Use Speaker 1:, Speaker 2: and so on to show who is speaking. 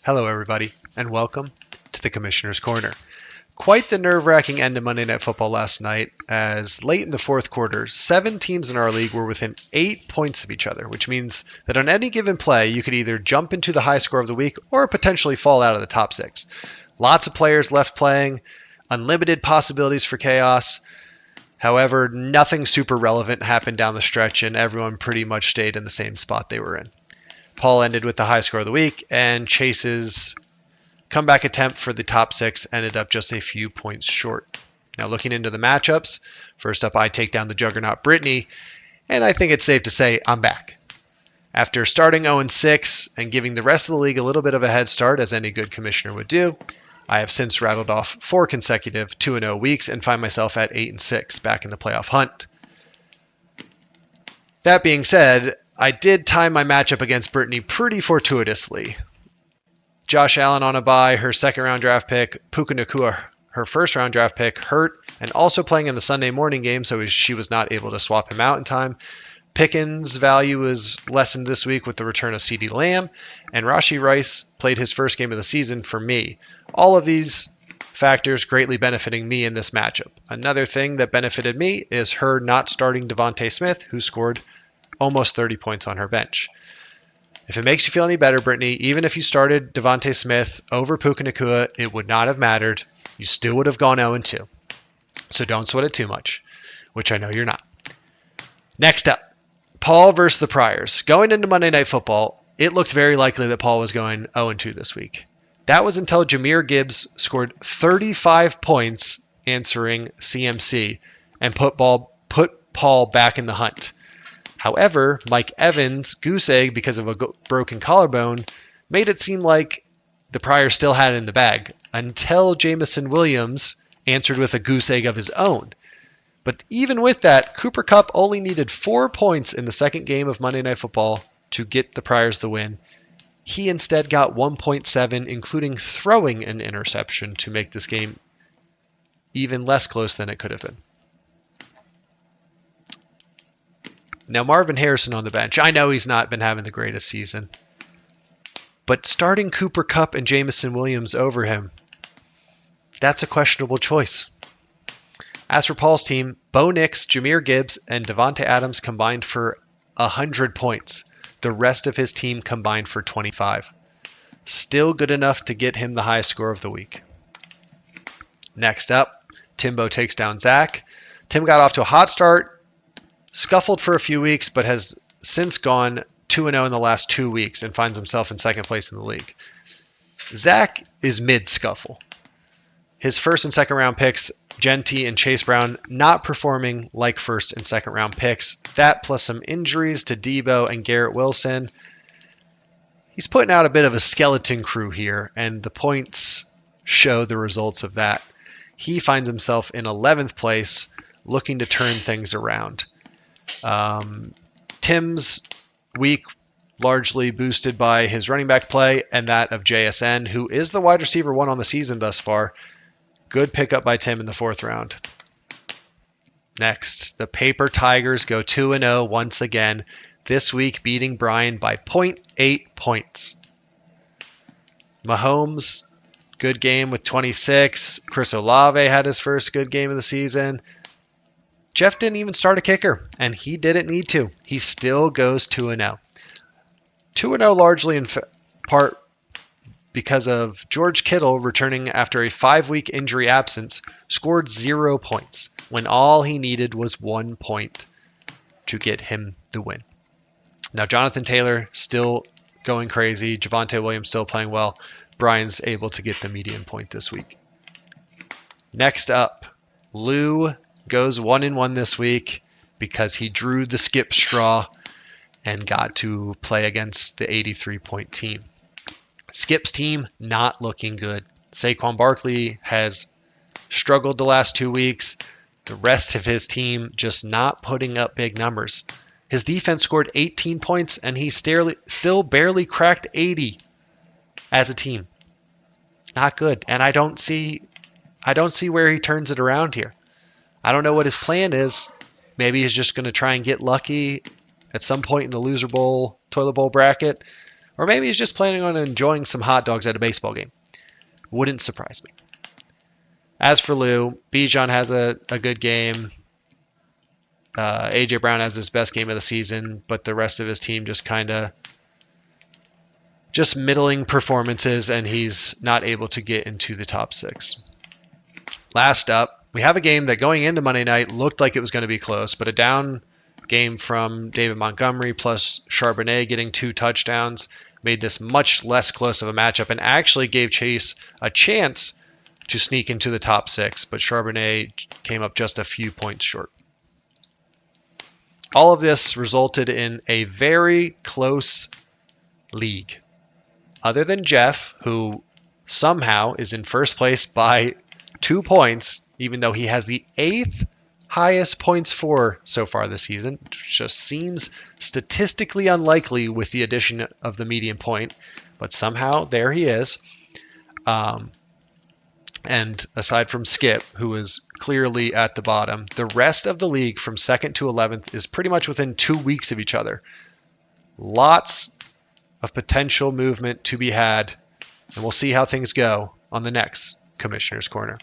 Speaker 1: Hello, everybody, and welcome to the Commissioner's Corner. Quite the nerve-wracking end of Monday Night Football last night, as late in the fourth quarter, 7 teams in our league were within 8 points of each other, which means that on any given play, you could either jump into the high score of the week or potentially fall out of the top 6. Lots of players left playing, unlimited possibilities for chaos. However, nothing super relevant happened down the stretch, and everyone pretty much stayed in the same spot they were in. Paul ended with the high score of the week, and Chase's comeback attempt for the top 6 ended up just a few points short. Now, looking into the matchups, first up, I take down the juggernaut Brittany, and I think it's safe to say I'm back. After starting 0-6 and giving the rest of the league a little bit of a head start, as any good commissioner would do, I have since rattled off 4 consecutive 2-0 weeks and find myself at 8-6 back in the playoff hunt. That being said, I did time my matchup against Brittany pretty fortuitously. Josh Allen on a bye, her second-round draft pick. Puka Nacua, her first-round draft pick, hurt and also playing in the Sunday morning game, so she was not able to swap him out in time. Pickens' value was lessened this week with the return of CeeDee Lamb, and Rashee Rice played his first game of the season for me. All of these factors greatly benefiting me in this matchup. Another thing that benefited me is her not starting DeVonta Smith, who scored almost 30 points on her bench. If it makes you feel any better, Brittany, even if you started DeVonta Smith over Puka Nacua, it would not have mattered. You still would have gone 0-2. So don't sweat it too much, which I know you're not. Next up, Paul versus the Priors. Going into Monday Night Football, it looked very likely that Paul was going 0-2 this week. That was until Jahmyr Gibbs scored 35 points answering CMC and put Paul back in the hunt. However, Mike Evans' goose egg because of a broken collarbone made it seem like the Priors still had it in the bag until Jameson Williams answered with a goose egg of his own. But even with that, Cooper Kupp only needed 4 points in the second game of Monday Night Football to get the Priors the win. He instead got 1.7, including throwing an interception to make this game even less close than it could have been. Now, Marvin Harrison on the bench. I know he's not been having the greatest season. But starting Cooper Kupp and Jameson Williams over him, that's a questionable choice. As for Paul's team, Bo Nix, Jahmyr Gibbs, and Devontae Adams combined for 100 points. The rest of his team combined for 25. Still good enough to get him the highest score of the week. Next up, Timbo takes down Zach. Tim got off to a hot start, scuffled for a few weeks, but has since gone 2-0 in the last 2 weeks and finds himself in second place in the league. Zach is mid-scuffle. His first and second round picks, Genty and Chase Brown, not performing like first and second round picks. That plus some injuries to Debo and Garrett Wilson. He's putting out a bit of a skeleton crew here, and the points show the results of that. He finds himself in 11th place, looking to turn things around. Tim's week largely boosted by his running back play and that of JSN, who is the wide receiver 1 on the season thus far. Good pickup by Tim in the 4th round. Next, the Paper Tigers go 2-0 once again, this week beating Brian by 0.8 points. Mahomes, good game with 26. Chris Olave had his first good game of the season. Jeff didn't even start a kicker, and he didn't need to. He still goes 2-0. 2-0 largely in part because of George Kittle returning after a 5-week injury absence, scored 0 points when all he needed was 1 point to get him the win. Now, Jonathan Taylor still going crazy. Javonte Williams still playing well. Brian's able to get the median point this week. Next up, Lou goes 1-1 this week because he drew the skip straw and got to play against the 83-point team. Skip's team not looking good. Saquon Barkley has struggled the last 2 weeks. The rest of his team just not putting up big numbers. His defense scored 18 points and he still barely cracked 80 as a team. Not good. And I don't see where he turns it around here. I don't know what his plan is. Maybe he's just going to try and get lucky at some point in the loser bowl, toilet bowl bracket. Or maybe he's just planning on enjoying some hot dogs at a baseball game. Wouldn't surprise me. As for Lou, Bijan has a good game. A.J. Brown has his best game of the season, but the rest of his team just kind of just middling performances, and he's not able to get into the top 6. Last up, we have a game that going into Monday night looked like it was going to be close, but a down game from David Montgomery plus Charbonnet getting 2 touchdowns made this much less close of a matchup and actually gave Chase a chance to sneak into the top 6, but Charbonnet came up just a few points short. All of this resulted in a very close league. Other than Jeff, who somehow is in first place by 2 points, even though he has the 8th highest points for so far this season, which just seems statistically unlikely with the addition of the median point, but somehow there he is. And aside from Skip, who is clearly at the bottom, the rest of the league from 2nd to 11th is pretty much within 2 weeks of each other. Lots of potential movement to be had, and we'll see how things go on the next Commissioner's Corner.